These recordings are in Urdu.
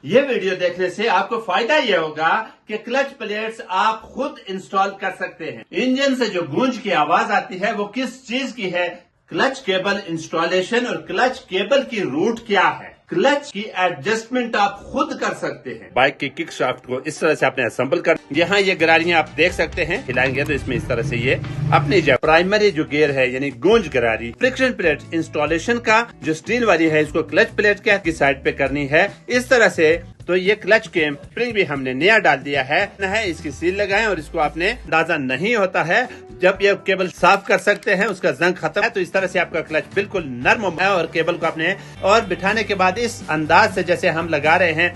یہ ویڈیو دیکھنے سے آپ کو فائدہ یہ ہوگا کہ کلچ پلیٹس آپ خود انسٹال کر سکتے ہیں۔ انجن سے جو گونج کی آواز آتی ہے وہ کس چیز کی ہے؟ کلچ کیبل انسٹالیشن اور کلچ کیبل کی روٹ کیا ہے؟ کلچ کی ایڈجسٹمنٹ آپ خود کر سکتے ہیں۔ بائک کی کک شافٹ کو اس طرح سے آپ نے اسمبل کر، یہاں یہ گراریاں آپ دیکھ سکتے ہیں، ہلائیں گے تو اس میں اس طرح سے یہ اپنی جگہ پرائمری جو گیئر ہے یعنی گونج گراری، فرکشن پلیٹ انسٹالیشن کا جو سٹیل والی ہے اس کو کلچ پلیٹ کی سائڈ پہ کرنی ہے اس طرح سے۔ تو یہ کلچ کے اسپرنگ بھی ہم نے نیا ڈال دیا ہے، اس کی سیل لگائیں اور اس کو آپ نے اندازہ نہیں ہوتا ہے جب یہ کیبل صاف کر سکتے ہیں، اس کا زنگ ختم ہے تو اس طرح سے آپ کا کلچ بالکل نرم ہے اور کیبل کو آپ نے اور بٹھانے کے بعد اس انداز سے جیسے ہم لگا رہے ہیں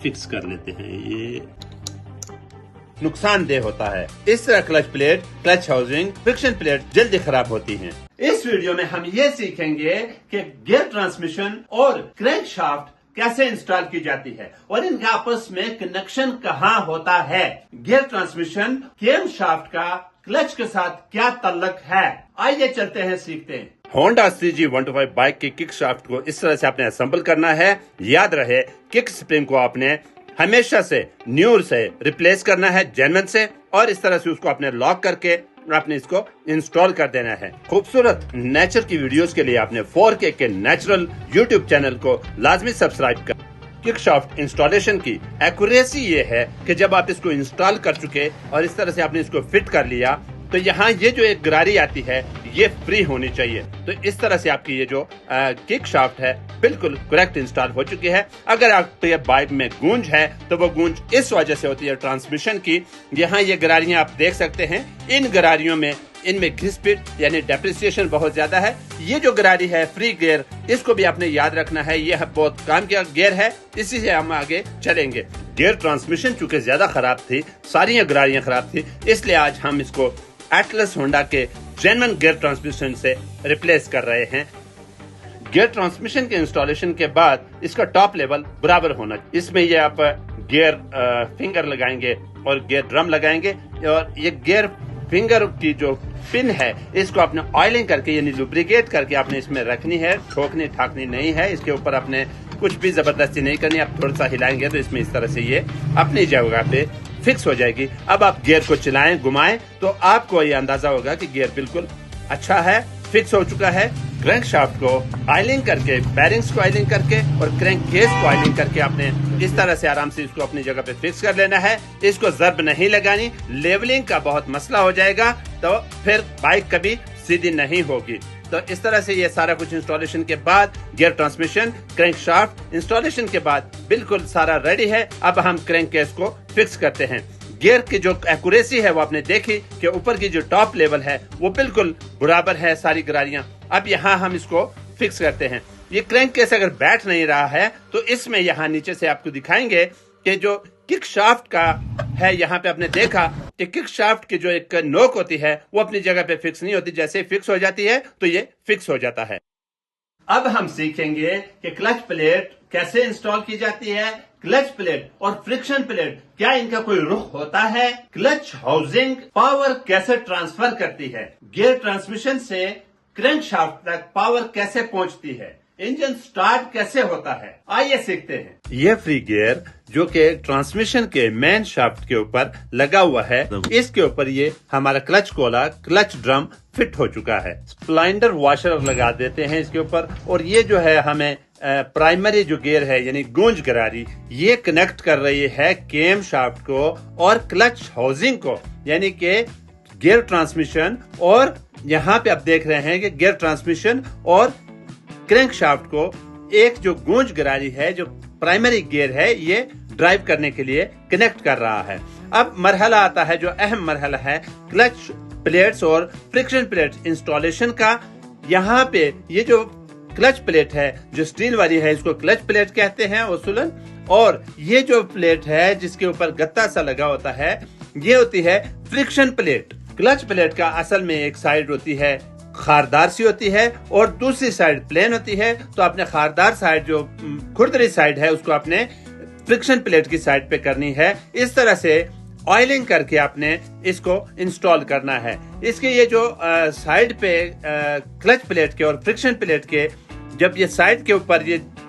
فکس کر لیتے ہیں۔ یہ نقصان دہ ہوتا ہے، اس طرح clutch plate, clutch housing, friction plate جلدی خراب ہوتی ہیں۔ اس ویڈیو میں ہم یہ سیکھیں گے کہ گیئر ٹرانسمیشن اور کرینک شافٹ کیسے انسٹال کی جاتی ہے اور ان کا آپس میں کنیکشن کہاں ہوتا ہے۔ گیئر ٹرانسمیشن کیم شافٹ کا کلچ کے ساتھ کیا تعلق ہے، آئیے چلتے ہیں سیکھتے ہیں۔ ہونڈا CG125 بائک کی کک شافٹ کو اس طرح سے آپ نے اسمبل کرنا ہے۔ یاد رہے کک سپرنگ کو آپ نے ہمیشہ سے نیور سے ریپلیس کرنا ہے، جینون سے، اور اس طرح سے اس کو آپ نے لاک کر کے آپ نے اس کو انسٹال کر دینا ہے۔ خوبصورت نیچر کی ویڈیوز کے لیے آپ نے 4K کے نیچرل یوٹیوب چینل کو لازمی سبسکرائب کر۔ کک شافٹ انسٹالیشن کی ایکوریسی یہ ہے کہ جب آپ اس کو انسٹال کر چکے اور اس طرح سے آپ نے اس کو فٹ کر لیا تو یہاں یہ جو ایک گراری آتی ہے یہ فری ہونی چاہیے۔ تو اس طرح سے آپ کی یہ جو کک شافٹ ہے بالکل کریکٹ انسٹال ہو چکی ہے۔ اگر آپ کے بائک میں گونج ہے تو وہ گونج اس وجہ سے ہوتی ہے ٹرانسمیشن کی۔ یہاں یہ گراریاں آپ دیکھ سکتے ہیں، ان گراریوں میں ان میں گھسپٹ یعنی ڈیپریسیشن بہت زیادہ ہے۔ یہ جو گراری ہے فری گیئر، اس کو بھی آپ نے یاد رکھنا ہے، یہ بہت کام کا گیئر ہے، اسی سے ہم آگے چلیں گے۔ گیئر ٹرانسمیشن چونکہ زیادہ خراب تھی، ساری گراریاں خراب تھی، اس لیے آج ہم اس کو ایٹلس ہونڈا کے جینون گیئر ٹرانسمیشن سے ریپلیس کر رہے ہیں۔ گیئر ٹرانسمیشن کے انسٹالیشن کے بعد اس کا ٹاپ لیول برابر ہونا، اس میں یہ آپ گیئر فنگر لگائیں گے اور گیئر ڈرم لگائیں گے، اور یہ گیئر فنگر کی جو پن ہے اس کو آپ نے آئلنگ کر کے یعنی لوبریکیٹ کر کے آپ نے اس میں رکھنی ہے، ٹھوکنی ٹھاکنی نہیں ہے، اس کے اوپر آپ نے کچھ بھی زبردستی نہیں کرنی۔ آپ تھوڑا سا ہلائیں گے تو اس میں اس طرح سے یہ اپنی جگہ پہ فکس ہو جائے گی۔ اب آپ گیئر کو چلائیں، گھمائیں تو آپ کو یہ اندازہ ہوگا کہ گیئر بالکل اچھا ہے، فکس ہو چکا ہے۔ کرینک شافٹ کو آئلنگ کر کے، بیرنگز کو آئلنگ کر کے اور کرینک کیس کو آئلنگ کر کے آپ نے اس طرح سے آرام سے اس کو اپنی جگہ پہ فکس کر لینا ہے۔ اس کو ضرب نہیں لگانی، لیولنگ کا بہت مسئلہ ہو جائے گا تو پھر بائک کبھی سیدھی نہیں ہوگی۔ تو اس طرح سے یہ سارا کچھ انسٹالیشن کے بعد gear transmission, crank shaft installation کے بعد بالکل سارا ریڈی ہے۔ اب ہم کرینک کیس کو فکس کرتے ہیں۔ گیئر کی جو ایکوریسی ہے وہ آپ نے دیکھی کہ اوپر کی جو ٹاپ لیول ہے وہ بالکل برابر ہے ساری گراریاں۔ اب یہاں ہم اس کو فکس کرتے ہیں۔ یہ کرینک کیس اگر بیٹھ نہیں رہا ہے تو اس میں یہاں نیچے سے آپ کو دکھائیں گے کہ جو کک شافٹ کا ہے، یہاں پہ آپ نے دیکھا کہ کک شافٹ کی جو ایک نوک ہوتی ہے وہ اپنی جگہ پہ فکس نہیں ہوتی، جیسے فکس ہو جاتی ہے تو یہ فکس ہو جاتا ہے۔ اب ہم سیکھیں گے کہ کلچ پلیٹ کیسے انسٹال کی جاتی ہے۔ کلچ پلیٹ اور فرکشن پلیٹ کیا ان کا کوئی رخ ہوتا ہے؟ کلچ ہاؤسنگ پاور کیسے ٹرانسفر کرتی ہے؟ گیئر ٹرانسمیشن سے کرینک شافٹ تک پاور کیسے پہنچتی ہے؟ انجن سٹارٹ کیسے ہوتا ہے؟ آئیے سیکھتے ہیں۔ یہ فری گیئر جو کہ ٹرانسمیشن کے مین شافٹ کے اوپر لگا ہوا ہے، اس کے اوپر یہ ہمارا کلچ کولا، کلچ ڈرم فٹ ہو چکا ہے۔ سپلائنڈر واشر لگا دیتے ہیں اس کے اوپر، اور یہ جو ہے ہمیں پرائمری جو گیئر ہے یعنی گونج گراری، یہ کنیکٹ کر رہی ہے کیم شافٹ کو اور کلچ ہاؤسنگ کو، یعنی کہ گیئر ٹرانسمیشن، اور یہاں پہ آپ دیکھ رہے ہیں کہ گیئر ٹرانسمیشن اور کرینک شافٹ کو ایک جو گونج گراری ہے جو پرائمری گیئر ہے یہ ڈرائیو کرنے کے لیے کنیکٹ کر رہا ہے۔ اب مرحلہ آتا ہے جو اہم مرحلہ ہے کلچ پلیٹس اور فرکشن پلیٹ انسٹالیشن کا۔ یہاں پہ یہ جو کلچ پلیٹ ہے جو سٹیل والی ہے اس کو کلچ پلیٹ کہتے ہیں اصولاً، اور یہ جو پلیٹ ہے جس کے اوپر گتا سا لگا ہوتا ہے یہ ہوتی ہے فرکشن پلیٹ۔ کلچ پلیٹ کا اصل میں ایک سائیڈ ہوتی ہے خاردار سی ہوتی ہے اور دوسری سائیڈ پلین ہوتی ہے، تو آپ نے خاردار سائیڈ جو کھردری سائیڈ ہے اس کو آپ نے فرکشن پلیٹ کی سائیڈ پہ کرنی ہے۔ اس طرح سے آئلنگ کر کے آپ نے اس کو انسٹال کرنا ہے۔ اس کے یہ جو سائیڈ پہ کلچ پلیٹ کے اور فرکشن پلیٹ کے جب یہ سائیڈ کے اوپر یہ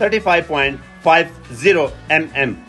35.50 mm।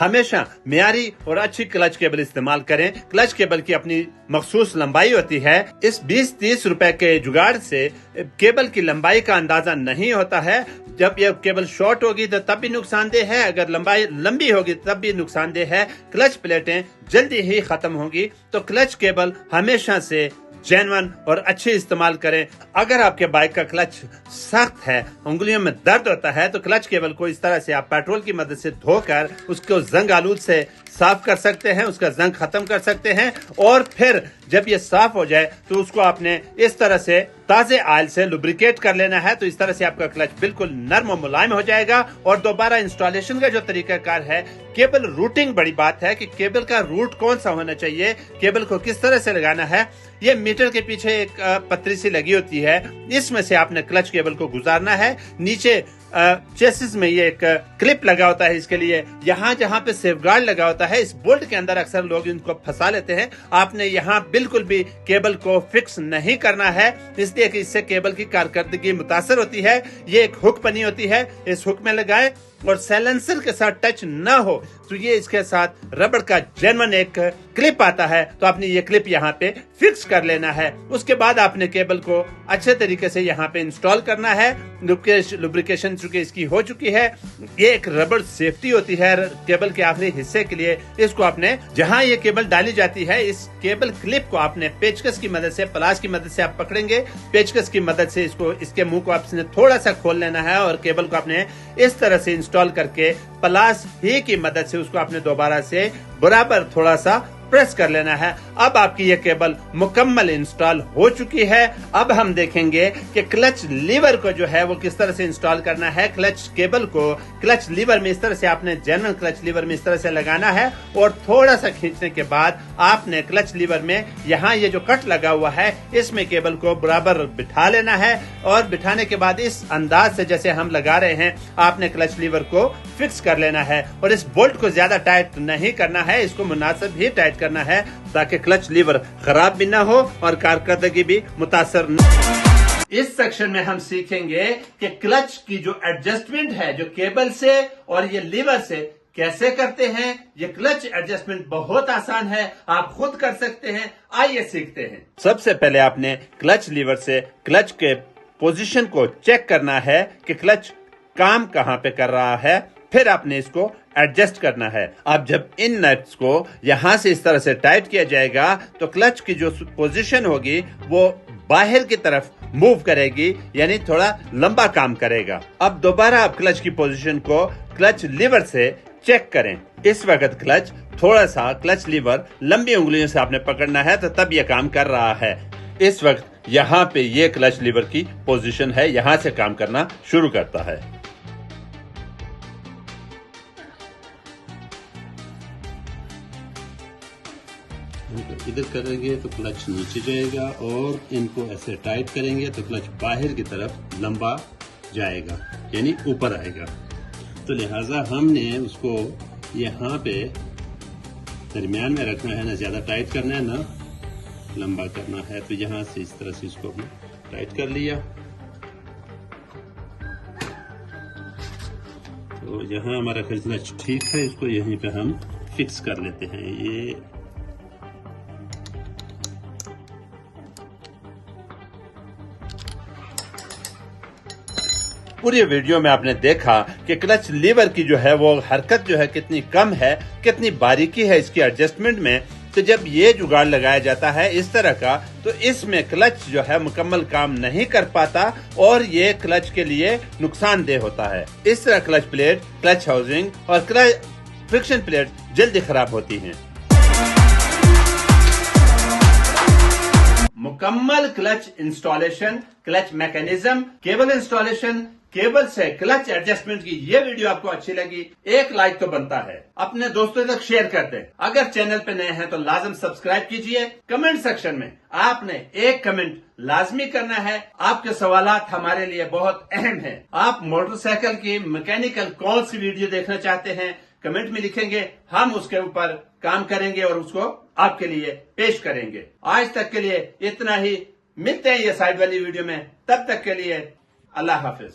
ہمیشہ معیاری اور اچھی کلچ کیبل استعمال کریں. کلچ کیبل کی اپنی مخصوص لمبائی ہوتی ہے. اس 20-30 روپے کے جگاڑ سے کیبل کی لمبائی کا اندازہ نہیں ہوتا ہے. جب یہ کیبل شارٹ ہوگی تو تب بھی نقصان دہ ہے, اگر لمبائی لمبی ہوگی تب بھی نقصان دہ ہے. کلچ پلیٹیں جلدی ہی ختم ہوگی, تو کلچ کیبل ہمیشہ سے جینون اور اچھے استعمال کریں. اگر آپ کے بائک کا کلچ سخت ہے, انگلیوں میں درد ہوتا ہے, تو کلچ کیبل کو اس طرح سے آپ پیٹرول کی مدد سے دھو کر اس کو زنگ آلود سے صاف کر سکتے ہیں, اس کا زنگ ختم کر سکتے ہیں. اور پھر جب یہ صاف ہو جائے تو اس کو آپ نے اس طرح سے تازے آئل سے لوبریکیٹ کر لینا ہے, تو اس طرح سے آپ کا کلچ بالکل نرم و ملائم ہو جائے گا. اور دوبارہ انسٹالیشن کا جو طریقہ کار ہے, کیبل روٹنگ بڑی بات ہے کہ کیبل کا روٹ کون سا ہونا چاہیے, کیبل کو کس طرح سے لگانا ہے. یہ میٹر کے پیچھے ایک پتری سی لگی ہوتی ہے, اس میں سے آپ نے کلچ کیبل کو گزارنا ہے. نیچے چیسز میں یہ ایک کلپ لگا ہوتا ہے اس کے لیے, یہاں جہاں پہ سیف گارڈ لگا ہوتا ہے اس بولٹ کے اندر اکثر لوگ ان کو پھنسا لیتے ہیں. آپ نے یہاں بالکل بھی کیبل کو فکس نہیں کرنا ہے, اس لیے کہ اس سے کیبل کی کارکردگی متاثر ہوتی ہے. یہ ایک ہک بنی ہوتی ہے, اس ہک میں لگائیں اور سیلنسر کے ساتھ ٹچ نہ ہو تو یہ اس کے ساتھ ربڑ کا جینون ایک کلپ آتا ہے, تو آپ نے یہ کلپ یہاں پہ فکس کر لینا ہے. اس کے بعد آپ نے کیبل کو اچھے طریقے سے یہاں پہ انسٹال کرنا ہے. لوبریکیشن چونکہ اس کی ہو چکی ہے, یہ ایک ربڑ سیفٹی ہوتی ہے کیبل کے آخری حصے کے لیے. اس کو آپ نے جہاں یہ کیبل ڈالی جاتی ہے, اس کیبل کلپ کو آپ نے پیچکس کی مدد سے, پلاس کی مدد سے آپ پکڑیں گے. پیچکس کی مدد سے اس کے منہ کو آپ نے تھوڑا سا کھول لینا ہے, اور کیبل کو آپ نے اس طرح سے انسٹال کر کے پلاس ہی کی مدد سے اس کو آپ نے دوبارہ سے برابر تھوڑا سا پریس کر لینا ہے. اب آپ کی یہ کیبل مکمل انسٹال ہو چکی ہے. اب ہم دیکھیں گے کہ کلچ لیور کو جو ہے وہ کس طرح سے انسٹال کرنا ہے. کلچ کیبل کو کلچ لیور میں اس طرح سے آپ نے جنرل کلچ لیور میں اس طرح سے لگانا ہے, اور تھوڑا سا کھینچنے کے بعد آپ نے کلچ لیور میں یہاں یہ جو کٹ لگا ہوا ہے اس میں کیبل کو برابر بٹھا لینا ہے. اور بٹھانے کے بعد اس انداز سے جیسے ہم لگا رہے ہیں آپ نے کلچ لیور کو فکس کر لینا ہے. اور اس بولٹ کو زیادہ ٹائٹ نہیں کرنا ہے, اس کو مناسب ہی ٹائٹ کرنا ہے تاکہ کلچ لیور خراب بھی نہ ہو اور کارکردگی بھی متاثر نہ ہو. اس سیکشن میں ہم سیکھیں گے کہ کلچ کی جو ایڈجسٹمنٹ ہے جو کیبل سے اور یہ لیور سے کیسے کرتے ہیں. یہ کلچ ایڈجسٹمنٹ بہت آسان ہے, آپ خود کر سکتے ہیں. آئیے سیکھتے ہیں. سب سے پہلے آپ نے کلچ لیور سے کلچ کے پوزیشن کو چیک کرنا ہے کہ کلچ کام کہاں پہ کر رہا ہے, پھر آپ نے اس کو ایڈجسٹ کرنا ہے. اب جب ان نٹس کو یہاں سے اس طرح سے ٹائٹ کیا جائے گا تو کلچ کی جو پوزیشن ہوگی وہ باہر کی طرف موو کرے گی, یعنی تھوڑا لمبا کام کرے گا. اب دوبارہ آپ کلچ کی پوزیشن کو کلچ لیور سے چیک کریں. اس وقت کلچ تھوڑا سا کلچ لیور لمبی انگلیوں سے آپ نے پکڑنا ہے تو تب یہ کام کر رہا ہے. اس وقت یہاں پہ یہ کلچ لیور کی پوزیشن ہے, یہاں سے کام کرنا شروع کرتا ہے. ادھر کریں گے تو کلچ نیچے جائے گا, اور ان کو ایسے ٹائٹ کریں گے تو کلچ باہر کی طرف لمبا جائے گا, یعنی اوپر آئے گا. تو لہٰذا ہم نے اس کو یہاں پہ درمیان میں رکھنا ہے, نہ زیادہ ٹائٹ کرنا ہے نہ لمبا کرنا ہے. تو یہاں سے اس طرح سے اس کو ہم ٹائٹ کر لیا. تو یہاں ہمارا کلچ ٹھیک ہے, اس کو یہیں پہ ہم فکس کر لیتے ہیں. یہ پوری ویڈیو میں آپ نے دیکھا کہ کلچ لیور کی جو ہے وہ حرکت جو ہے کتنی کم ہے, کتنی باریکی ہے اس کی ایڈجسٹمنٹ میں. تو جب یہ جگاڑ لگایا جاتا ہے اس طرح کا تو اس میں کلچ جو ہے مکمل کام نہیں کر پاتا, اور یہ کلچ کے لیے نقصان دہ ہوتا ہے. اس طرح کلچ پلیٹ, کلچ ہاؤسنگ اور فرکشن پلیٹ جلدی خراب ہوتی ہیں. مکمل clutch installation, clutch mechanism, cable installation, cable سے کلچ ایڈجسٹمنٹ کی یہ ویڈیو آپ کو اچھی لگی, ایک لائک تو بنتا ہے. اپنے دوستوں تک شیئر کر دیں. اگر چینل پہ نئے ہیں تو لازم سبسکرائب کیجئے. کمنٹ سیکشن میں آپ نے ایک کمنٹ لازمی کرنا ہے. آپ کے سوالات ہمارے لیے بہت اہم ہیں. آپ موٹر سائیکل کی میکینیکل کون سی ویڈیو دیکھنا چاہتے ہیں کمنٹ میں لکھیں گے, ہم اس کے اوپر کام کریں گے اور اس کو آپ کے لیے پیش کریں گے. آج تک کے لیے اتنا ہی, ملتے ہیں یہ سائیڈ والی ویڈیو میں. تب تک کے لیے اللہ حافظ.